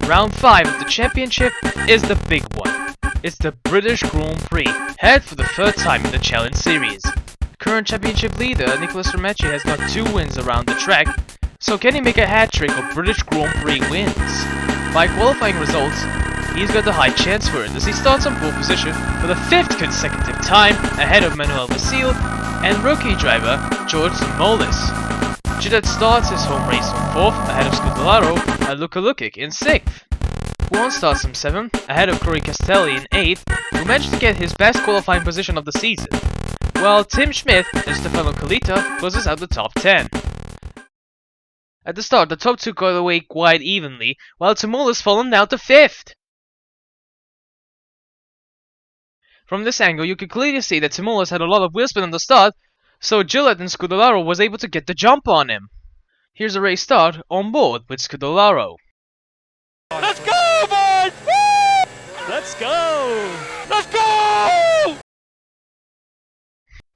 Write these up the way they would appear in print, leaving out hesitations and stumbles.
Round 5 of the championship is the big one. It's the British Grand Prix, held for the 3rd time in the Challenge Series. Current championship leader Nicholas Romacci has got 2 wins around the track, so can he make a hat-trick of British Grand Prix wins? By qualifying results, he's got a high chance for it as he starts on pole position for the 5th consecutive time ahead of Manuel Vasil and rookie driver George Smolis. Gillett starts his home race on 4th ahead of Scudellaro and Luka Lukic in 6th. Juan starts on 7th ahead of Corey Castelli in 8th, who managed to get his best qualifying position of the season, while Tim Schmid and Stefano Colita closes out the top 10. At the start, the top 2 got away quite evenly, while Tumula's fallen down to 5th. From this angle, you can clearly see that Tumula's had a lot of wheel spin on the start, so Gillett and Scudellaro was able to get the jump on him. Here's a race start on board with Scudellaro. Let's go, boys! Woo! Let's go! Let's go!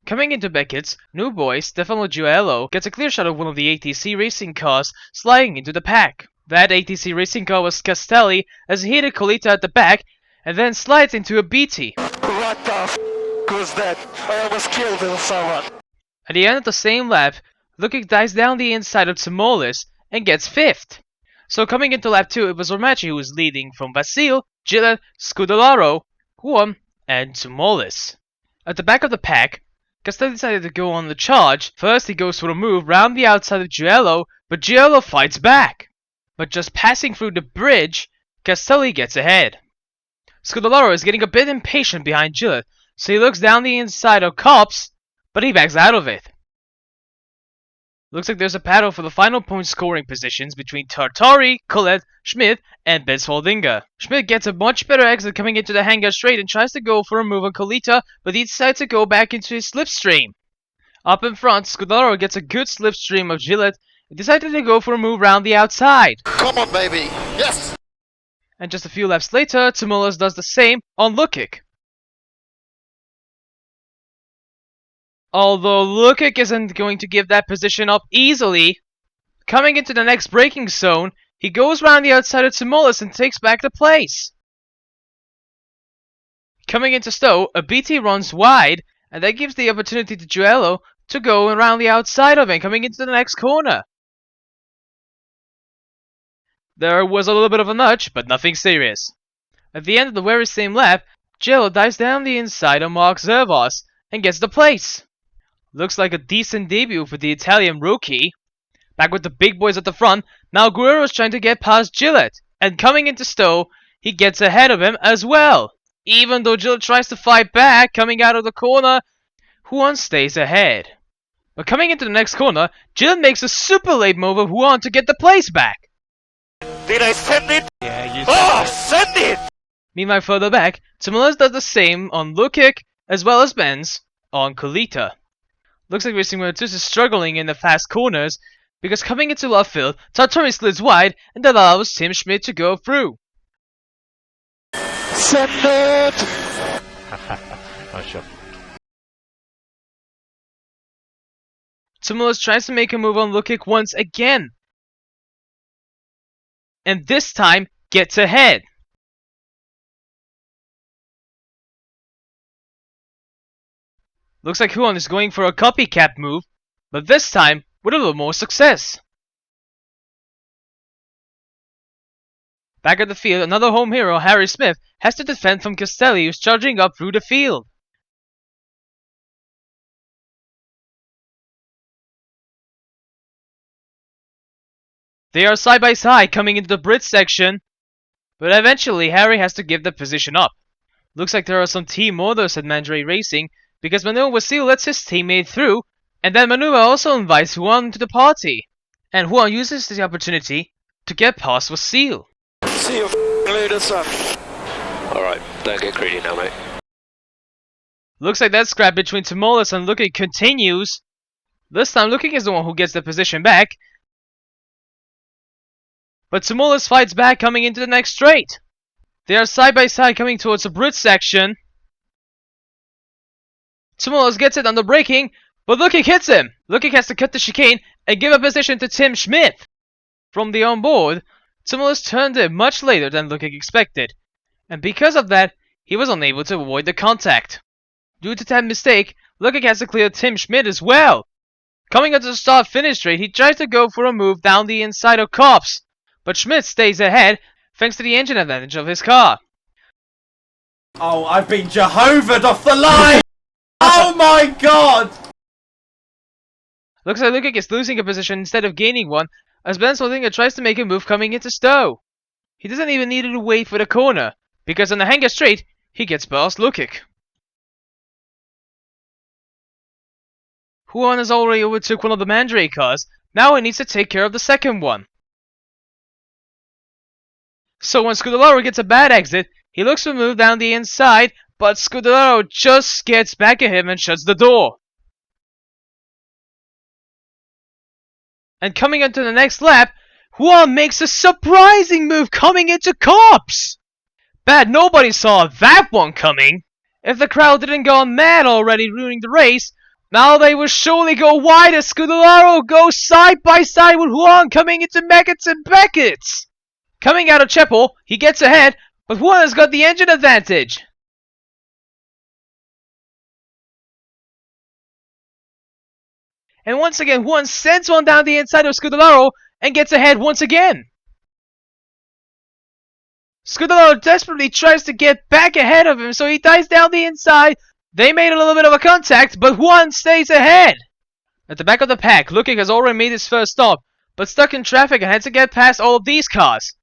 Coming into Beckett's, new boy Stefano Giuello gets a clear shot of one of the ATC racing cars sliding into the pack. That ATC racing car was Castelli as he hit a Colita at the back and then slides into a BT. What the f*** was that? I almost killed someone. At the end of the same lap, Lukic dives down the inside of Tsumolis and gets 5th. So coming into lap 2, it was Romacci who was leading from Vasil, Gillett, Scudellaro, Juan, and Tsumolis. At the back of the pack, Castelli decided to go on the charge. First he goes for a move round the outside of Giuello, but Giuello fights back. But just passing through the bridge, Castelli gets ahead. Scudellaro is getting a bit impatient behind Gillett, so he looks down the inside of Kops, but he backs out of it. Looks like there's a battle for the final point scoring positions between Tartari, Colette, Schmid, and Bence Valdinger. Schmid gets a much better exit coming into the hangar straight and tries to go for a move on Colita, but he decides to go back into his slipstream. Up in front, Scudellaro gets a good slipstream of Gillett and decided to go for a move round the outside. Come on, baby! Yes! And just a few laps later, Tumulus does the same on Lukic. Although Lukic isn't going to give that position up easily, coming into the next braking zone, he goes round the outside of Tumulus and takes back the place. Coming into Stowe, a BT runs wide, and that gives the opportunity to Giuello to go around the outside of him, coming into the next corner. There was a little bit of a nudge, but nothing serious. At the end of the very same lap, Giuello dives down the inside of Mark Zervas and gets the place. Looks like a decent debut for the Italian rookie. Back with the big boys at the front, now Guerrero's trying to get past Gillett, and coming into Stowe, he gets ahead of him as well. Even though Gillett tries to fight back, coming out of the corner, Juan stays ahead. But coming into the next corner, Gillett makes a super late move of Juan to get the place back. Did I send it? Yeah, you send it! Meanwhile, further back, Tumulus does the same on Lukic as well as Bence on Colita. Looks like Racing Virtus is struggling in the fast corners because coming into left field, Tartari slides wide and that allows Tim Schmid to go through. Send it! Oh, sure. Tumulus tries to make a move on Lukic once again, and this time gets ahead. Looks like Juan is going for a copycat move, but this time with a little more success. Back at the field, another home hero, Harry Smith, has to defend from Castelli, who's charging up through the field. They are side by side coming into the Brit section, but eventually Harry has to give the position up. Looks like there are some team orders at Mandray Racing, because Manuel Vasil lets his teammate through, and then Manuel also invites Juan to the party. And Juan uses the opportunity to get past Vasil. See you later, son. Alright, don't get greedy now, mate. Looks like that scrap between Tumulus and Lukic continues. This time Lukic is the one who gets the position back, but Tumulus fights back coming into the next straight. They are side by side coming towards the Brit section. Tumulus gets it on the braking, but Lukic hits him. Lukic has to cut the chicane and give a position to Tim Schmid. From the onboard, Tumulus turned in much later than Lukic expected, and because of that, he was unable to avoid the contact. Due to that mistake, Lukic has to clear Tim Schmidt as well. Coming onto the start-finish straight, he tries to go for a move down the inside of Kops, but Schmidt stays ahead thanks to the engine advantage of his car. Oh, I've been Jehovah'd off the line! Oh my god! Looks like Lukic is losing a position instead of gaining one, as Bence Valdinger tries to make a move coming into Stowe. He doesn't even need to wait for the corner, because on the hanger straight, he gets past Lukic. Juan has already overtook one of the Mandrake cars, now he needs to take care of the second one. So when Scudellaro gets a bad exit, he looks to move down the inside, but Scudellaro just gets back at him and shuts the door. And coming onto the next lap, Juan makes a surprising move coming into Kops! Bad nobody saw that one coming. If the crowd didn't go mad already ruining the race, now they will surely go wide as Scudellaro goes side by side with Juan coming into Beckett's and Beckett's. Coming out of Chapel, he gets ahead, but Juan has got the engine advantage. And once again, Juan sends one down the inside of Scudellaro and gets ahead once again. Scudellaro desperately tries to get back ahead of him, so he dives down the inside. They made a little bit of a contact, but Juan stays ahead. At the back of the pack, Lukic has already made his first stop, but stuck in traffic and had to get past all of these cars.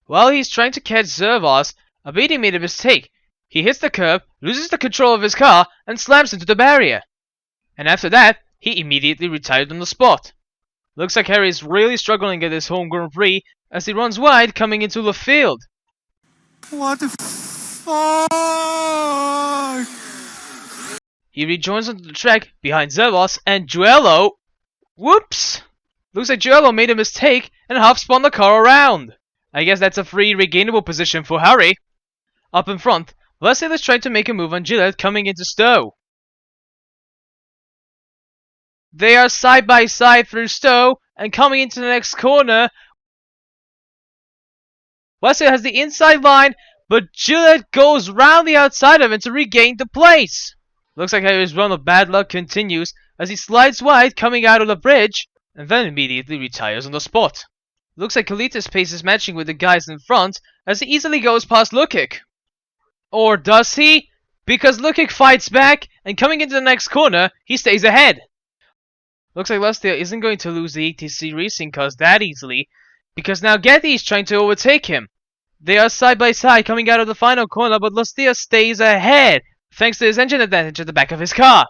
While he's trying to catch Zervos, Abedi made a mistake. He hits the curb, loses the control of his car, and slams into the barrier. And after that, he immediately retired on the spot. Looks like Harry is really struggling at his home Grand Prix as he runs wide coming into the field. What the fuck? He rejoins onto the track behind Zervos and Juelo. Whoops! Looks like Juelo made a mistake and half-spun the car around. I guess that's a free regainable position for Harry. Up in front, Vasil is trying to make a move on Gillette coming into Stowe. They are side by side through Stowe and coming into the next corner. Vasil has the inside line, but Gillette goes round the outside of him to regain the place. Looks like Harry's run of bad luck continues as he slides wide coming out of the bridge and then immediately retires on the spot. Looks like Kalita's pace is matching with the guys in front as he easily goes past Lukic. Or does he? Because Lukic fights back and coming into the next corner, he stays ahead. Looks like Lustia isn't going to lose the ATC racing cars that easily because now Getty is trying to overtake him. They are side by side coming out of the final corner, but Lustia stays ahead thanks to his engine advantage at the back of his car.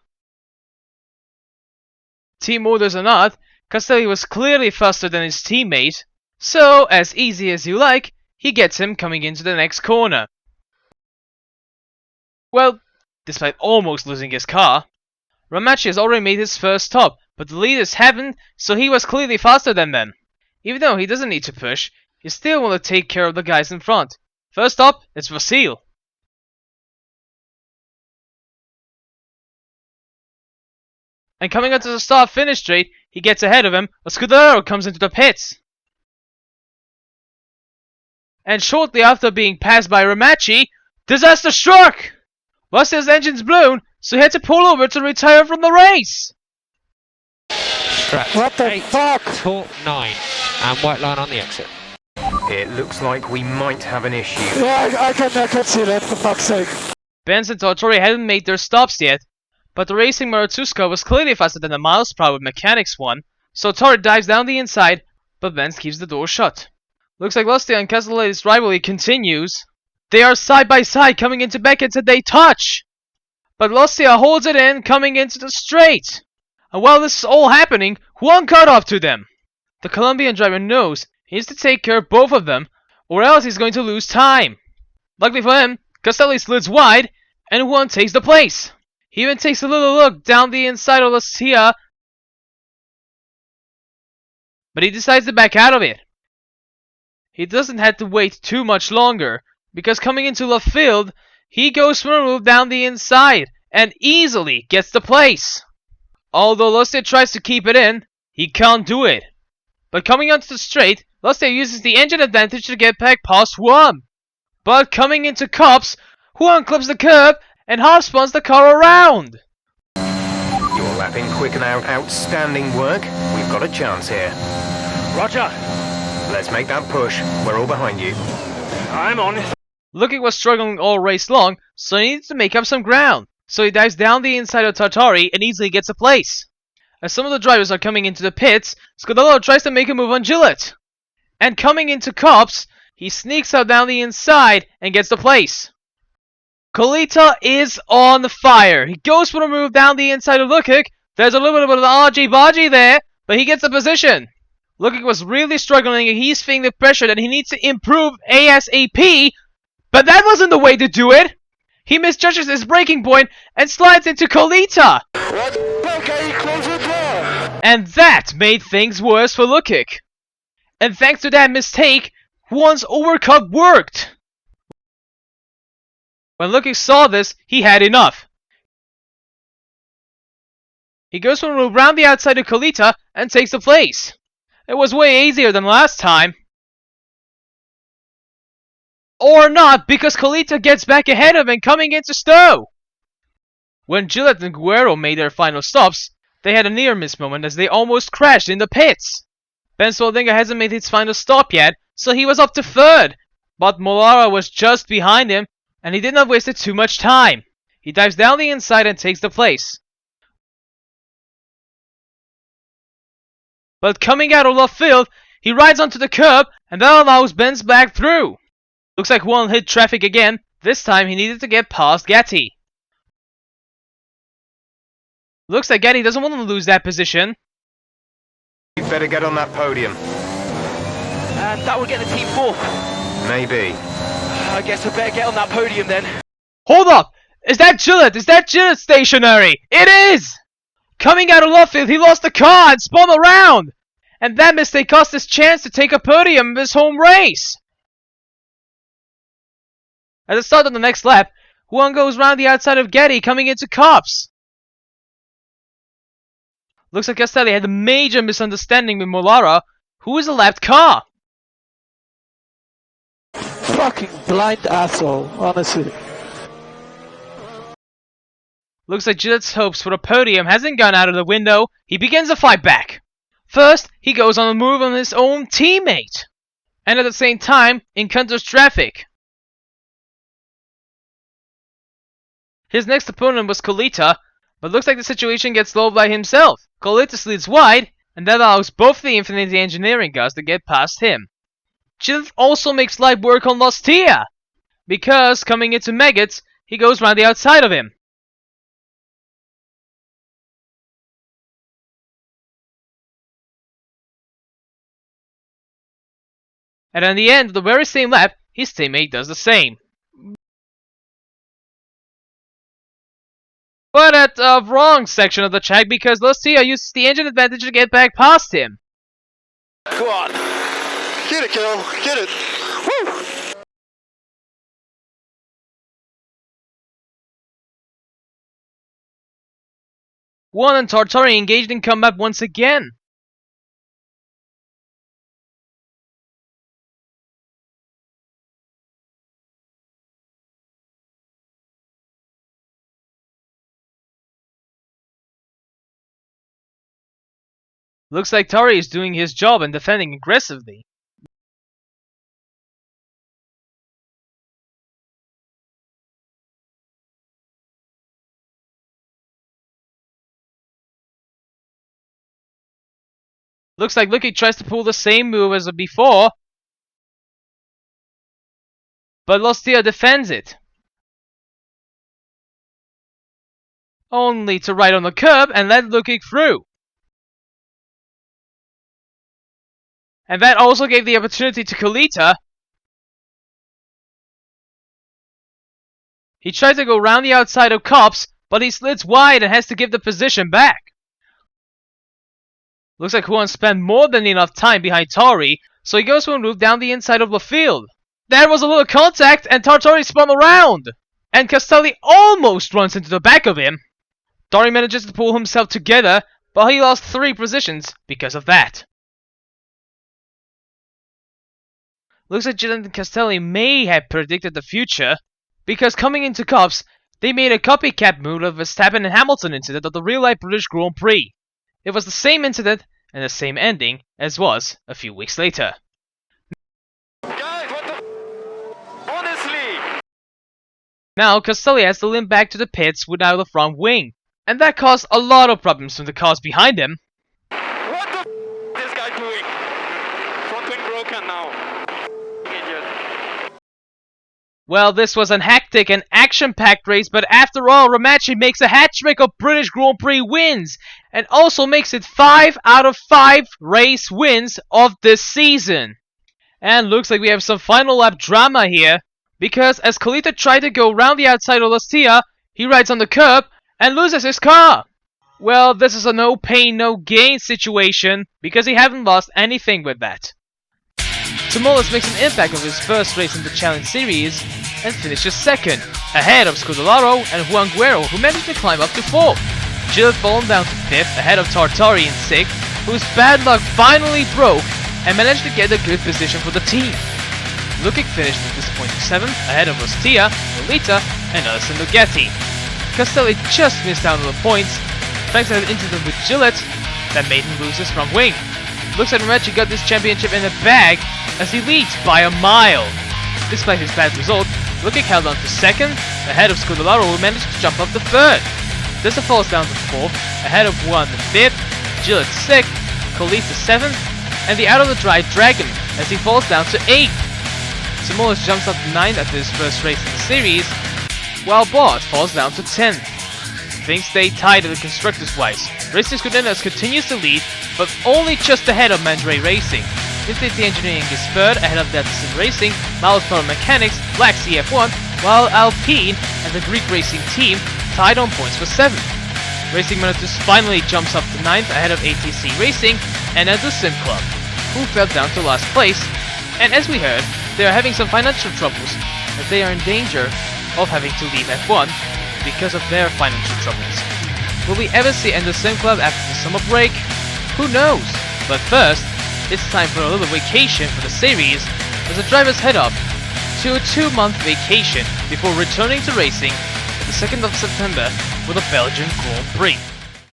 Team orders or not, Castelli was clearly faster than his teammate. So, as easy as you like, he gets him coming into the next corner. Well, despite almost losing his car, Ramacci has already made his first stop, but the leaders haven't, so he was clearly faster than them. Even though he doesn't need to push, he still want to take care of the guys in front. First up, it's Vasil. And coming onto the start-finish straight, he gets ahead of him, as Scudero comes into the pits. And shortly after being passed by Ramacci, disaster struck! Vasil's engine's blown, so he had to pull over to retire from the race. Scratch. What the fuck? 4-9 and white line on the exit. It looks like we might have an issue. Yeah, I can see that, for fuck's sake. Bence and Tortori hadn't made their stops yet, but the racing Maratuska was clearly faster than the miles per hour mechanics one, so Torri dives down the inside, but Bence keeps the door shut. Looks like Lustia and Castelletti's rivalry continues. They are side by side coming into Beckett's and they touch! But Lustia holds it in coming into the straight! And while this is all happening, Juan cut off to them! The Colombian driver knows he needs to take care of both of them, or else he's going to lose time. Luckily for him, Castelli slids wide, and Juan takes the place. He even takes a little look down the inside of Lustia, but he decides to back out of it. He doesn't have to wait too much longer, because coming into left field, he goes for a move down the inside and easily gets the place. Although Lustig tries to keep it in, he can't do it. But coming onto the straight, Lustig uses the engine advantage to get back past Juan. But coming into Copse, Juan clips the curb and half spawns the car around. You're lapping quick now. Outstanding work. We've got a chance here. Roger. Let's make that push. We're all behind you. I'm on. Lukic was struggling all race long, so he needs to make up some ground. So he dives down the inside of Tartari and easily gets a place. As some of the drivers are coming into the pits, Scudetto tries to make a move on Gillett. And coming into Copse, he sneaks out down the inside and gets the place. Colita is on fire. He goes for a move down the inside of Lukic. There's a little bit of an argy-bargy there, but he gets the position. Lukic was really struggling and he's feeling the pressure that he needs to improve ASAP, but that wasn't the way to do it. He misjudges his braking point and slides into Colita. And that made things worse for Lukic. And thanks to that mistake, Juan's overcut worked. When Lukic saw this, he had enough. He goes for a move round the outside of Colita and takes the place. It was way easier than last time. Or not, because Colita gets back ahead of him coming into Stowe. When Gillett and Guerrero made their final stops, they had a near-miss moment as they almost crashed in the pits. Bence Valdinger hasn't made his final stop yet, so he was up to third. But Molara was just behind him, and he did not waste too much time. He dives down the inside and takes the place. But coming out of left field, he rides onto the curb, and that allows Bence back through. Looks like Juan hit traffic again. This time he needed to get past Gatti. Looks like Gatti doesn't want to lose that position. You better get on that podium. And that will get the team fourth. Maybe. I guess I better get on that podium then. Hold up! Is that Gillett? Is that Gillett stationary? It is! Coming out of left field, he lost the car and spun around! And that mistake cost his chance to take a podium in his home race! At the start of the next lap, Juan goes round the outside of Getty coming into Copse. Looks like Castelli had a major misunderstanding with Molara, who is a lapped car. Fucking blind asshole, honestly. Looks like Gillett's hopes for the podium hasn't gone out of the window. He begins a fight back. First, he goes on a move on his own teammate. And at the same time, encounters traffic. His next opponent was Colita, but looks like the situation gets slowed by himself. Colita slides wide, and that allows both the Infinity Engineering guys to get past him. Gillett also makes light work on Lustig, because coming into Maggots, he goes round the outside of him. And at the end of the very same lap, his teammate does the same. But at the wrong section of the track because Lustig uses the engine advantage to get back past him. Go on. Get it, Carol. Get it. Woo! Juan and Tartari engaged in combat once again. Looks like Tari is doing his job and defending aggressively. Looks like Lukic tries to pull the same move as before, but Lustig defends it. Only to ride on the curb and let Lukic through. And that also gave the opportunity to Colita. He tried to go round the outside of Copse, but he slids wide and has to give the position back. Looks like Juan spent more than enough time behind Tari, so he goes for a move down the inside of the field. There was a little contact and Tartari spun around! and Castelli almost runs into the back of him. Dory manages to pull himself together, but he lost 3 positions because of that. Looks like Gillett and Castelli may have predicted the future, because coming into Cups, they made a copycat move of Verstappen and Hamilton incident of the real-life British Grand Prix. It was the same incident and the same ending as was a few weeks later. Guys, what the... Honestly! Now, Castelli has to limp back to the pits without a front wing, and that caused a lot of problems from the cars behind him. What the this guy doing? Front wing broken now. Idiot. Well, this was a hectic and action-packed race, but after all, Romacci makes a hat-trick of British Grand Prix wins, and also makes it 5 out of 5 race wins of this season. And looks like we have some final lap drama here, because as Colita tried to go round the outside of Lastia, he rides on the curb and loses his car. Well, this is a no pain, no gain situation, because he hasn't lost anything with that. Timolis makes an impact of his first race in the Challenge Series and finishes 2nd, ahead of Scudolaro and Juan Guerrero, who managed to climb up to 4th. Gillett fallen down to 5th, ahead of Tartari in 6th, whose bad luck finally broke and managed to get a good position for the team. Lukic finished a disappointing 7th, ahead of Ostia, Lolita, and Alessio Nuggetti. Castelli just missed out on the points, thanks to an incident with Gillett that made him lose his front wing. Looks like Romacci got this championship in the bag as he leads by a mile. Despite his bad result, Lukic held on to 2nd, ahead of Scudolaro, who managed to jump up to 3rd. Dessa falls down to 4th, ahead of Juan the 5th, Gillett 6th, Colita 7th, and the out of the dry Dragon as he falls down to 8th. Simolis jumps up to 9th after his first race in the series, while Bott falls down to 10th. Things stay tight at the constructors wise. Racing Scudenas continues to lead, but only just ahead of Mandray Racing. Infinity Engineering is 3rd, ahead of Dettison Racing, Miles Power Mechanics, Black CF1, while Alpine and the Greek Racing team tied on points for 7th. Racing Manatus finally jumps up to 9th, ahead of ATC Racing and the Sim Club, who fell down to last place, and as we heard, they are having some financial troubles, as they are in danger of having to leave F1 because of their financial troubles. Will we ever see Ender Sim Club after the summer break? Who knows? But first, it's time for a little vacation for the series as the drivers head up to a 2-month vacation before returning to racing on the 2nd of September for the Belgian Grand Prix.